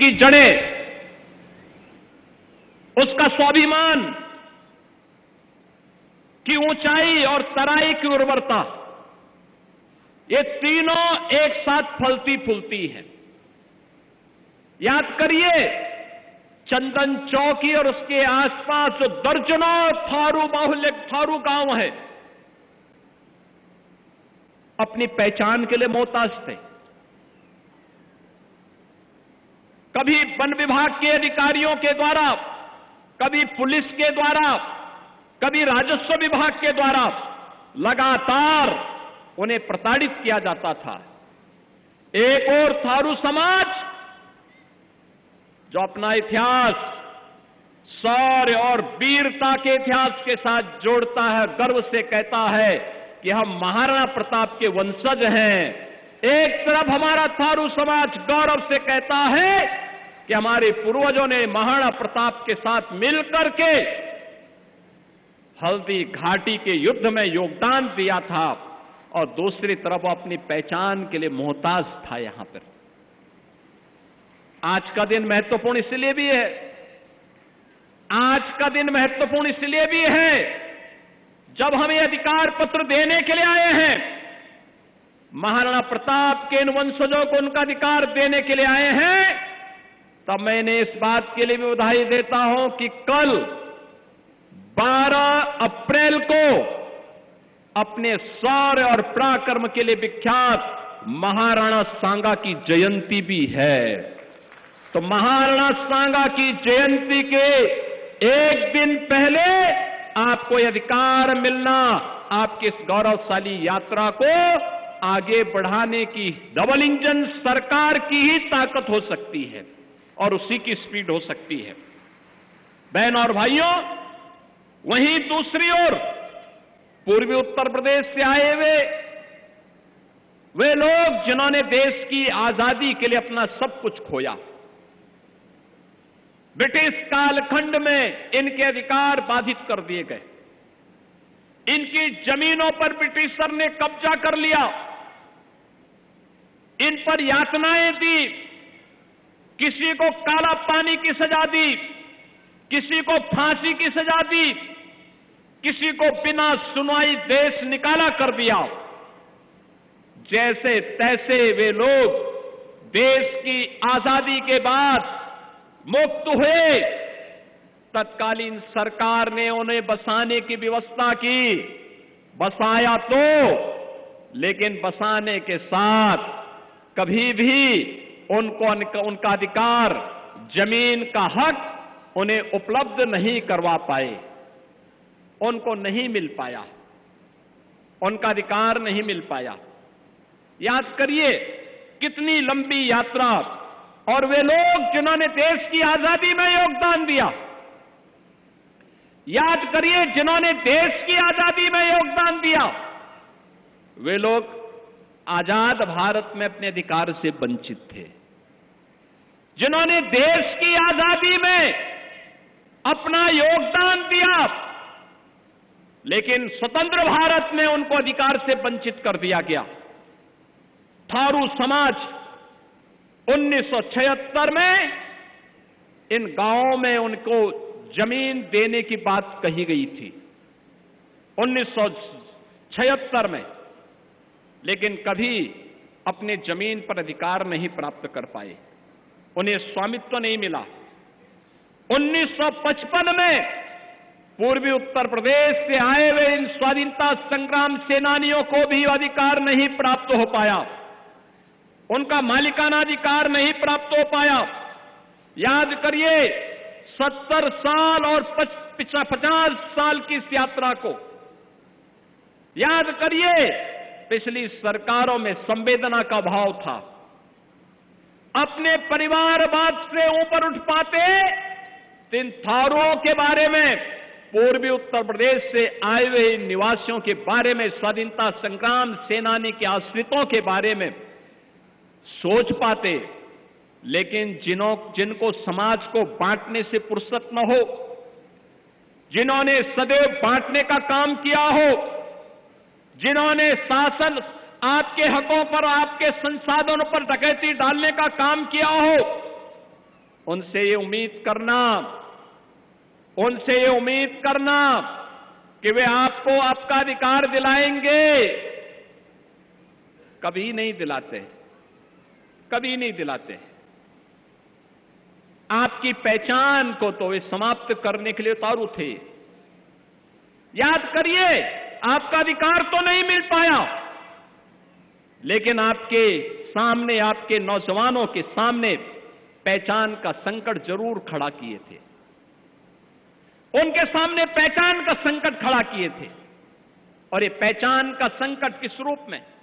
की जड़ें, उसका स्वाभिमान की ऊंचाई और तराई की उर्वरता, ये तीनों एक साथ फलती फूलती हैं। याद करिए, चंदन चौकी और उसके आसपास जो दर्जनों थारू बाहुल्य थारू गांव है, अपनी पहचान के लिए मोहताज थे। कभी वन विभाग के अधिकारियों के द्वारा, कभी पुलिस के द्वारा, कभी राजस्व विभाग के द्वारा लगातार उन्हें प्रताड़ित किया जाता था। एक और थारू समाज जो अपना इतिहास शौर्य और वीरता के इतिहास के साथ जोड़ता है, गर्व से कहता है कि हम महाराणा प्रताप के वंशज हैं। एक तरफ हमारा थारू समाज गौरव से कहता है कि हमारे पूर्वजों ने महाराणा प्रताप के साथ मिलकर के हल्दी घाटी के युद्ध में योगदान दिया था, और दूसरी तरफ वो अपनी पहचान के लिए मोहताज था। यहां पर आज का दिन महत्वपूर्ण इसलिए भी है, आज का दिन महत्वपूर्ण इसलिए भी है जब हम ये अधिकार पत्र देने के लिए आए हैं, महाराणा प्रताप के इन वंशजों को उनका अधिकार देने के लिए आए हैं, तब मैंने इस बात के लिए भी बधाई देता हूं कि कल 12 अप्रैल को अपने शौर्य और पराक्रम के लिए विख्यात महाराणा सांगा की जयंती भी है। तो महाराणा सांगा की जयंती के एक दिन पहले आपको यह अधिकार मिलना आपकी इस गौरवशाली यात्रा को आगे बढ़ाने की डबल इंजन सरकार की ही ताकत हो सकती है और उसी की स्पीड हो सकती है। बहन और भाइयों, वहीं दूसरी ओर पूर्वी उत्तर प्रदेश से आए हुए वे लोग जिन्होंने देश की आजादी के लिए अपना सब कुछ खोया, ब्रिटिश कालखंड में इनके अधिकार बाधित कर दिए गए, इनकी जमीनों पर ब्रिटिशर ने कब्जा कर लिया, इन पर यातनाएं दी, किसी को काला पानी की सजा दी, किसी को फांसी की सजा दी, किसी को बिना सुनवाई देश निकाला कर दिया। जैसे तैसे वे लोग देश की आजादी के बाद मुक्त हुए। तत्कालीन सरकार ने उन्हें बसाने की व्यवस्था की, बसाया तो, लेकिन बसाने के साथ कभी भी उनको उनका अधिकार, जमीन का हक उन्हें उपलब्ध नहीं करवा पाए, उनको नहीं मिल पाया, उनका अधिकार नहीं मिल पाया। याद करिए कितनी लंबी यात्रा, और वे लोग जिन्होंने देश की आजादी में योगदान दिया, याद करिए जिन्होंने देश की आजादी में योगदान दिया, वे लोग आजाद भारत में अपने अधिकार से वंचित थे। जिन्होंने देश की आजादी में अपना योगदान दिया, लेकिन स्वतंत्र भारत में उनको अधिकार से वंचित कर दिया गया। थारू समाज 1976 में इन गांवों में उनको जमीन देने की बात कही गई थी, 1976 में, लेकिन कभी अपने जमीन पर अधिकार नहीं प्राप्त कर पाए, उन्हें स्वामित्व नहीं मिला। 1955 में पूर्वी उत्तर प्रदेश से आए हुए इन स्वाधीनता संग्राम सेनानियों को भी अधिकार नहीं प्राप्त हो पाया, उनका मालिकाना अधिकार नहीं प्राप्त हो पाया। याद करिए 70 साल और 50 साल की इस यात्रा को याद करिए। पिछली सरकारों में संवेदना का भाव था, अपने परिवारवाद से ऊपर उठ पाते इन थारुओं के बारे में, पूर्वी उत्तर प्रदेश से आए हुए इन निवासियों के बारे में, स्वाधीनता संग्राम सेनानी के आश्रितों के बारे में सोच पाते। लेकिन जिनको समाज को बांटने से फुर्सत न हो, जिन्होंने सदैव बांटने का काम किया हो, जिन्होंने शासन आपके हकों पर, आपके संसाधनों पर डकैती डालने का काम किया हो, उनसे ये उम्मीद करना कि वे आपको आपका अधिकार दिलाएंगे, कभी नहीं दिलाते। आपकी पहचान को तो वे समाप्त करने के लिए उतारू थे। याद करिए, आपका अधिकार तो नहीं मिल पाया, लेकिन आपके सामने, आपके नौजवानों के सामने पहचान का संकट जरूर खड़ा किए थे। उनके सामने पहचान का संकट खड़ा किए थे। और ये पहचान का संकट किस रूप में?